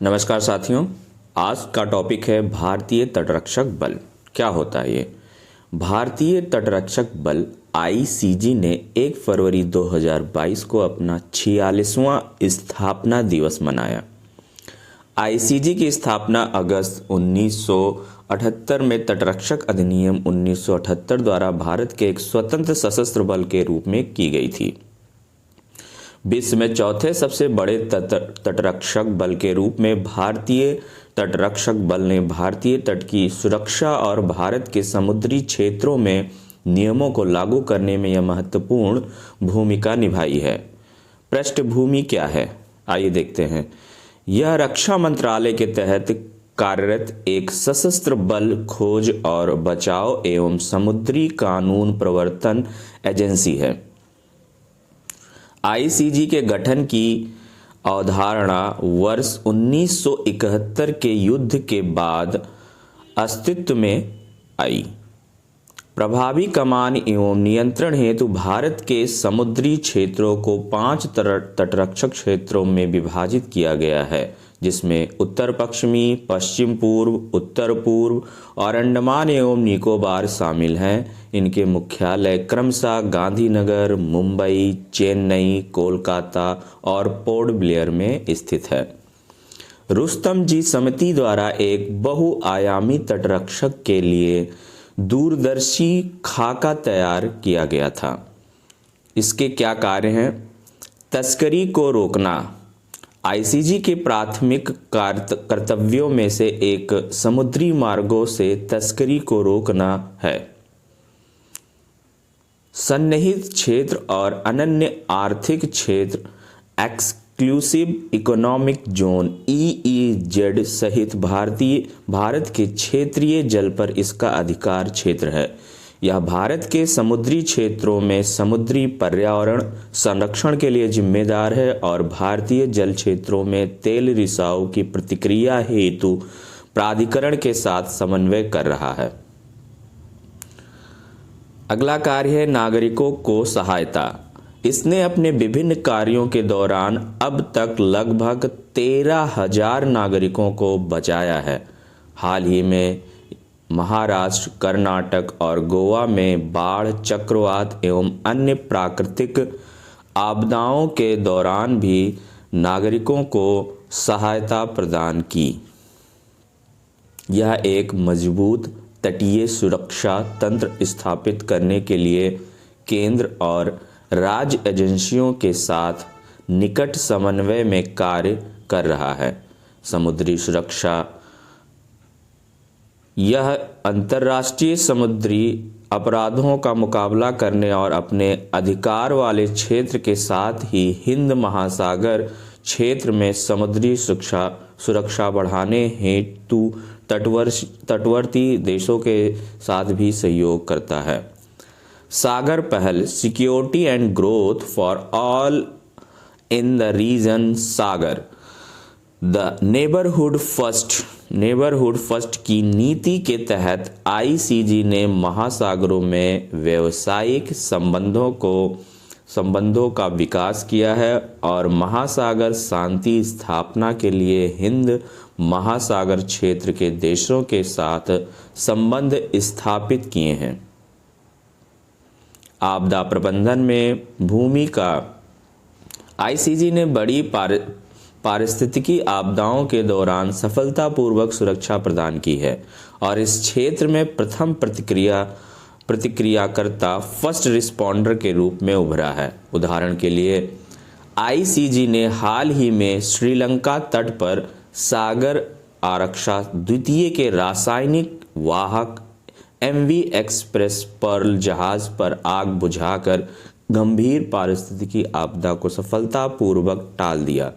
नमस्कार साथियों, आज का टॉपिक है भारतीय तटरक्षक बल। क्या होता है ये? भारतीय तटरक्षक बल आईसीजी ने 1 फरवरी 2022 को अपना 46वां स्थापना दिवस मनाया। आईसीजी की स्थापना अगस्त 1978 में तटरक्षक अधिनियम 1978 द्वारा भारत के एक स्वतंत्र सशस्त्र बल के रूप में की गई थी। विश्व में चौथे सबसे बड़े तटरक्षक बल के रूप में भारतीय तटरक्षक बल ने भारतीय तट की सुरक्षा और भारत के समुद्री क्षेत्रों में नियमों को लागू करने में यह महत्वपूर्ण भूमिका निभाई है। पृष्ठभूमि क्या है, आइए देखते हैं। यह रक्षा मंत्रालय के तहत कार्यरत एक सशस्त्र बल खोज और बचाव एवं समुद्री कानून प्रवर्तन एजेंसी है। आईसीजी के गठन की अवधारणा वर्ष 1971 के युद्ध के बाद अस्तित्व में आई। प्रभावी कमान एवं नियंत्रण हेतु भारत के समुद्री क्षेत्रों को 5 तटरक्षक क्षेत्रों में विभाजित किया गया है, जिसमें उत्तर पश्चिमी, पश्चिम पूर्व, उत्तर पूर्व और अंडमान एवं निकोबार शामिल हैं। इनके मुख्यालय क्रमशः गांधीनगर, मुंबई, चेन्नई, कोलकाता और पोर्ट ब्लेयर में स्थित है। रुस्तम जी समिति द्वारा एक बहुआयामी तटरक्षक के लिए दूरदर्शी खाका तैयार किया गया था। इसके क्या कार्य हैं? तस्करी को रोकना आईसीजी के प्राथमिक कर्तव्यों में से एक समुद्री मार्गों से तस्करी को रोकना है। सन्निहित क्षेत्र और अनन्य आर्थिक क्षेत्र एक्सक्लूसिव इकोनॉमिक जोन EEZ सहित भारत के क्षेत्रीय जल पर इसका अधिकार क्षेत्र है। यह भारत के समुद्री क्षेत्रों में समुद्री पर्यावरण संरक्षण के लिए जिम्मेदार है और भारतीय जल क्षेत्रों में तेल रिसाव की प्रतिक्रिया हेतु प्राधिकरण के साथ समन्वय कर रहा है। अगला कार्य है नागरिकों को सहायता। इसने अपने विभिन्न कार्यों के दौरान अब तक लगभग 13,000 नागरिकों को बचाया है। हाल ही में महाराष्ट्र, कर्नाटक और गोवा में बाढ़, चक्रवात एवं अन्य प्राकृतिक आपदाओं के दौरान भी नागरिकों को सहायता प्रदान की। यह एक मजबूत तटीय सुरक्षा तंत्र स्थापित करने के लिए केंद्र और राज्य एजेंसियों के साथ निकट समन्वय में कार्य कर रहा है। समुद्री सुरक्षा यह अंतर्राष्ट्रीय समुद्री अपराधों का मुकाबला करने और अपने अधिकार वाले क्षेत्र के साथ ही हिंद महासागर क्षेत्र में समुद्री सुरक्षा बढ़ाने हेतु तटवर्ती देशों के साथ भी सहयोग करता है। सागर पहल security and growth for all in the region. Sagar the neighbourhood first की नीति के तहत आईसीजी ने महासागरों में व्यावसायिक संबंधों का विकास किया है और महासागर शांति स्थापना के लिए हिंद महासागर क्षेत्र के देशों के साथ संबंध स्थापित किए हैं। आपदा प्रबंधन में भूमिका आईसीजी ने बड़ी पारिस्थितिकी आपदाओं के दौरान सफलतापूर्वक सुरक्षा प्रदान की है और इस क्षेत्र में प्रथम प्रतिक्रियाकर्ता फर्स्ट रिस्पॉन्डर के रूप में उभरा है। उदाहरण के लिए आईसीजी ने हाल ही में श्रीलंका तट पर सागर आरक्षा द्वितीय के रासायनिक वाहक MV एक्सप्रेस पर्ल जहाज पर आग बुझाकर गंभीर पारिस्थितिकी आपदा को सफलतापूर्वक टाल दिया।